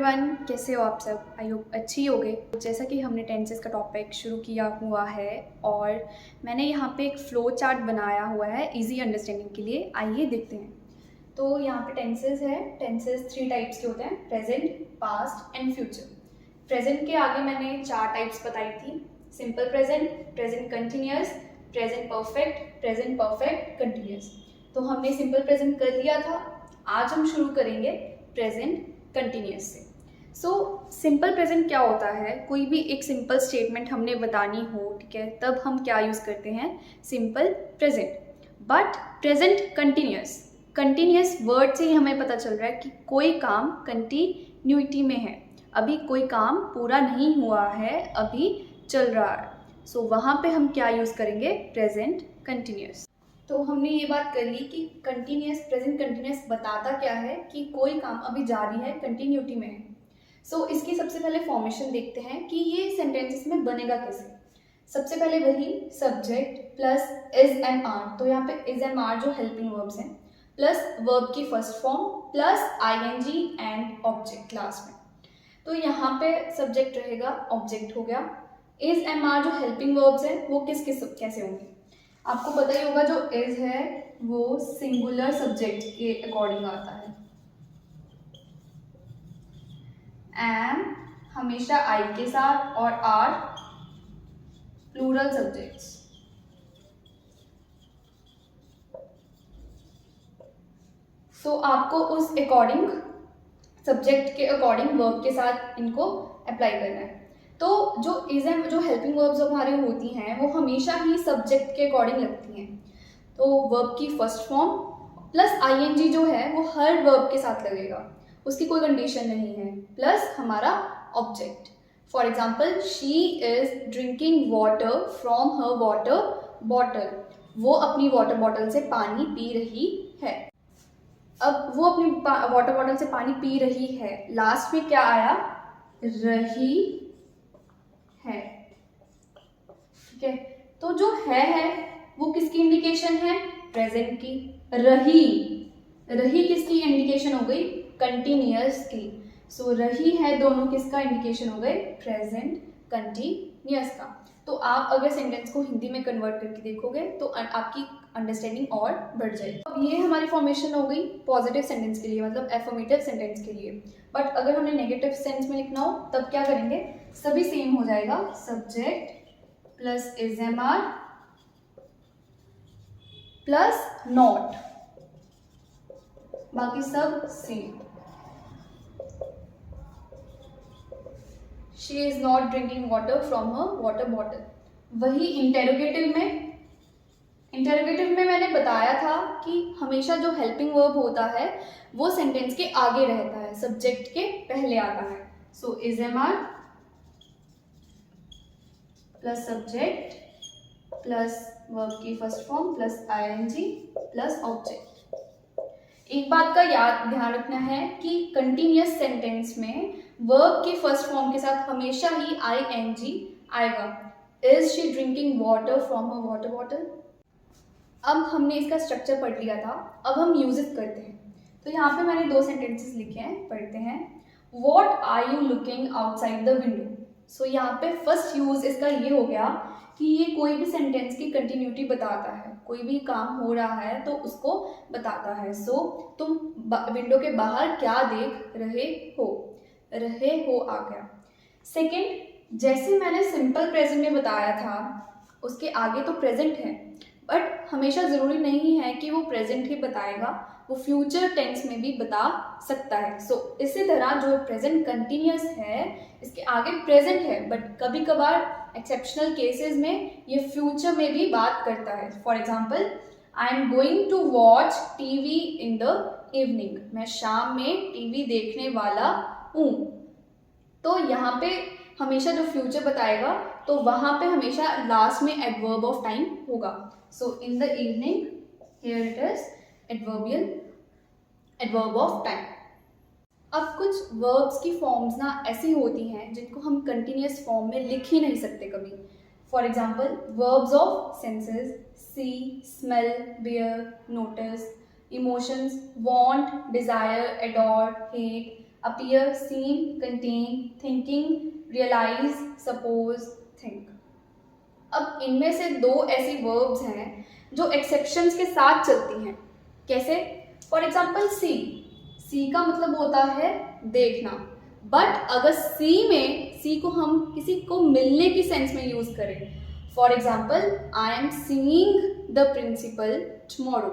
Everyone, कैसे हो आप सब? आई होप अच्छी होगे। जैसा कि हमने टेंसेस का टॉपिक शुरू किया हुआ है और मैंने यहाँ पे एक फ्लो चार्ट बनाया हुआ है इजी अंडरस्टैंडिंग के लिए। आइए देखते हैं। तो यहाँ पे टेंसेस है। टेंसेस 3 टाइप्स के होते हैं: present, past and future. Present के आगे मैंने 4 टाइप्स बताई थी: simple present, present continuous, present perfect continuous. तो हमने सिंपल प्रेजेंट कर लिया था। आज हम शुरू करेंगे प्रेजेंट कंटिन्यूअस से। सो सिंपल प्रेजेंट क्या होता है? कोई भी एक सिंपल स्टेटमेंट हमने बतानी हो, ठीक है, तब हम क्या यूज़ करते हैं? Simple present. But present continuous word से ही हमें पता चल रहा है कि कोई काम कंटिन्यूटी में है, अभी कोई काम पूरा नहीं हुआ है, अभी चल रहा है। सो वहाँ पे हम क्या यूज़ करेंगे? Present continuous. तो हमने ये बात कर ली कि प्रेजेंट कंटिन्यूअस बताता क्या है कि कोई काम अभी जारी है, कंटिन्यूटी में है। सो इसकी सबसे पहले फॉर्मेशन देखते हैं कि ये सेंटेंसेस में बनेगा कैसे। सबसे पहले वही subject plus is and are. तो यहाँ पे इज एंड आर जो हेल्पिंग वर्ब्स हैं, प्लस वर्ब की first form, plus ING and object last में। तो यहाँ पे सब्जेक्ट रहेगा, ऑब्जेक्ट हो गया। इज एंड आर जो हेल्पिंग वर्ब्स हैं वो किस किस कैसे होंगे? आपको पता ही होगा, जो इज है वो सिंगुलर सब्जेक्ट के अकॉर्डिंग आता है। एम हमेशा आई के साथ और आर प्लूरल सब्जेक्ट्स। सो आपको उस अकॉर्डिंग, सब्जेक्ट के अकॉर्डिंग वर्ब के साथ इनको अप्लाई करना है। तो जो इज एंड जो हेल्पिंग वर्ब्स हमारे होती हैं वो हमेशा ही सब्जेक्ट के अकॉर्डिंग लगती हैं। तो वर्ब की फर्स्ट फॉर्म प्लस आईएनजी जो है वो हर वर्ब के साथ लगेगा, उसकी कोई कंडीशन नहीं है, प्लस हमारा object. For example, she is drinking water from her water bottle. वो अपनी वाटर बॉटल से पानी पी रही है। अब वो अपनी वाटर बॉटल से पानी पी रही है, लास्ट में क्या आया? रही है। ठीक है, तो जो है वो किसकी इंडिकेशन है? प्रेजेंट की। रही किसकी इंडिकेशन हो गई? कंटिन्यूअस की। सो रही है दोनों किसका इंडिकेशन हो गए? प्रेजेंट कंटिन्यूअस का। तो आप अगर सेंटेंस को हिंदी में कन्वर्ट करके देखोगे तो आपकी अंडरस्टैंडिंग और बढ़ जाएगी। अब ये हमारी फॉर्मेशन हो गई पॉजिटिव सेंटेंस के लिए, मतलब एफर्मेटिव सेंटेंस के लिए। बट अगर हमने नेगेटिव सेंस में लिखना हो तब क्या करेंगे? सभी सेम हो जाएगा, subject plus is am are plus not, बाकी सब same. She is not drinking water from her water bottle. वही इंटेरोगेटिव में मैंने बताया था कि हमेशा जो हेल्पिंग वर्ब होता है वो सेंटेंस के आगे रहता है, सब्जेक्ट के पहले आता है। So is am are plus subject plus verb की first form plus ING plus object. एक बात का ध्यान रखना है कि कंटिन्यूअस सेंटेंस में वर्ब की फर्स्ट फॉर्म के साथ हमेशा ही आईएनजी आएगा। Is she drinking water from her water bottle. अब हमने इसका स्ट्रक्चर पढ़ लिया था, अब हम यूज इट करते हैं। तो यहाँ पे मैंने 2 सेंटेंसेस लिखे हैं, पढ़ते हैं। What are you looking outside the window. So यहाँ पे फर्स्ट यूज इसका ये हो गया कि ये कोई भी सेंटेंस की कंटिन्यूटी बताता है, कोई भी काम हो रहा है तो उसको बताता है। सो तुम विंडो के बाहर क्या देख रहे हो? रहे हो आ गया। सेकेंड, जैसे मैंने सिंपल प्रेजेंट में बताया था, उसके आगे तो प्रेजेंट है, बट हमेशा ज़रूरी नहीं है कि वो प्रेजेंट ही बताएगा, वो फ्यूचर टेंस में भी बता सकता है। सो इसी तरह जो प्रेजेंट कंटिन्यूअस है इसके आगे प्रेजेंट है, बट कभी कभार एक्सेप्शनल केसेस में ये फ्यूचर में भी बात करता है। For example, I am going to watch TV in the evening. मैं शाम में टीवी देखने वाला हूँ। तो यहाँ पे हमेशा जो फ्यूचर बताएगा तो वहाँ पे हमेशा लास्ट में एडवर्ब ऑफ टाइम होगा। So in the evening, here it is adverb of time. अब कुछ वर्ब्स की फॉर्म्स ना ऐसी होती हैं जिनको हम कंटिन्यूअस फॉर्म में लिख ही नहीं सकते कभी। For example, verbs of senses: see, smell, bear, notice. Emotions: want, desire, adore, hate, appear, seen, contain, thinking, realise, suppose, think. अब इनमें से दो ऐसी वर्ब्स हैं जो एक्सेप्शंस के साथ चलती हैं। कैसे? फॉर एग्जाम्पल सी का मतलब होता है देखना, बट अगर सी को हम किसी को मिलने की सेंस में यूज करें, for example I am seeing the principal tomorrow,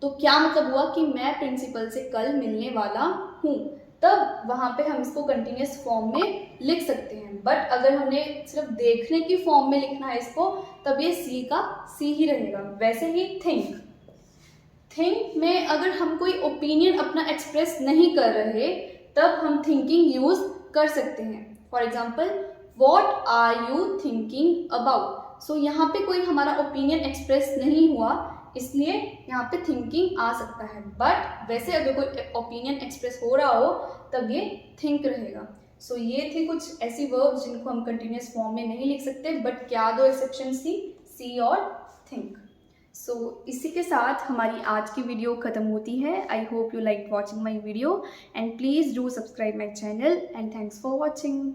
तो क्या मतलब हुआ कि मैं प्रिंसिपल से कल मिलने वाला हूँ, तब वहाँ पे हम इसको कंटिन्यूस फॉर्म में लिख सकते हैं। बट अगर हमने सिर्फ देखने की फॉर्म में लिखना है इसको, तब ये सी का सी ही रहेगा। वैसे ही थिंक में अगर हम कोई ओपिनियन अपना एक्सप्रेस नहीं कर रहे, तब हम थिंकिंग यूज कर सकते हैं। For example what are you thinking about, so यहाँ पे कोई हमारा ओपिनियन एक्सप्रेस नहीं हुआ, इसलिए यहाँ पे थिंकिंग आ सकता है। बट वैसे अगर कोई ओपिनियन एक्सप्रेस हो रहा हो, तब ये थिंक रहेगा। सो ये थे कुछ ऐसी वर्ब्स जिनको हम कंटिन्यूस फॉर्म में नहीं लिख सकते, बट क्या दो एक्सेप्शन थी, सी और थिंक। सो इसी के साथ हमारी आज की वीडियो ख़त्म होती है। I hope you like watching my video and please do subscribe my channel and thanks for watching.